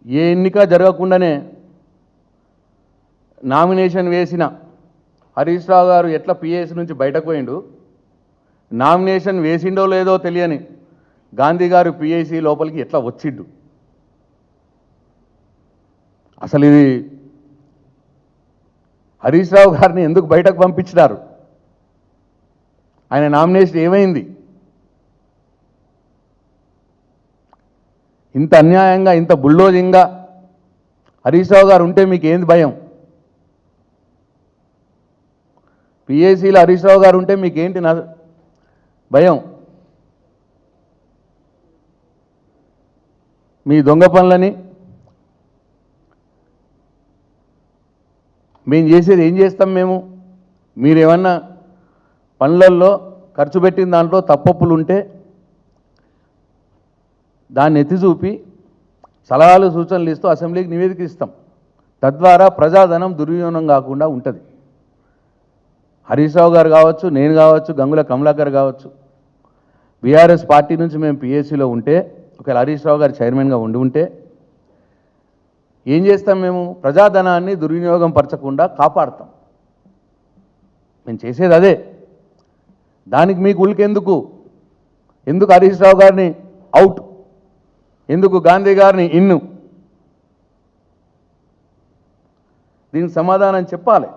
ఏ ఎన్నిక జరగకుండానే నామినేషన్ వేసిన హరీష్ రావు గారు ఎట్లా పిఎస్ నుంచి బయటకు పోయిండు, నామినేషన్ వేసిండో లేదో తెలియని గాంధీ గారు పిఎస్సి లోపలికి ఎట్లా వచ్చిండు. అసలు ఇది హరీష్ రావు గారిని ఎందుకు బయటకు పంపించినారు? ఆయన నామినేషన్ ఏమైంది? ఇంత అన్యాయంగా, ఇంత బుల్డోజింగ్గా హరీష్ రావు గారు ఉంటే మీకు ఏంది భయం? పిఎస్సిలో హరీష్ రావు గారు ఉంటే మీకేంటి భయం? మీ దొంగ పనులని మేము చేసేది ఏం చేస్తాం? మీరేమన్నా పనులల్లో ఖర్చు పెట్టిన దాంట్లో తప్పప్పులు ఉంటే దాన్ని ఎత్తి చూపి సలహాలు సూచనలు ఇస్తూ అసెంబ్లీకి నివేదిక ఇస్తాం. తద్వారా ప్రజాధనం దుర్వినియోగం కాకుండా ఉంటుంది. హరీష్ రావు గారు కావచ్చు, నేను కావచ్చు, గంగుల కమలాకర్ కావచ్చు, బీఆర్ఎస్ పార్టీ నుంచి మేము పిఎస్సిలో ఉంటే, ఒకవేళ హరీష్ రావు గారు చైర్మన్గా ఉంటే ఏం చేస్తాం? ప్రజాధనాన్ని దుర్వినియోగం పరచకుండా కాపాడతాం. మేము చేసేది అదే. దానికి మీకు ఉలికెందుకు? ఎందుకు హరీష్ రావు గారిని అవుట్, ఎందుకు గాంధీ గారిని ఇన్ను? దీనికి సమాధానం చెప్పాలి.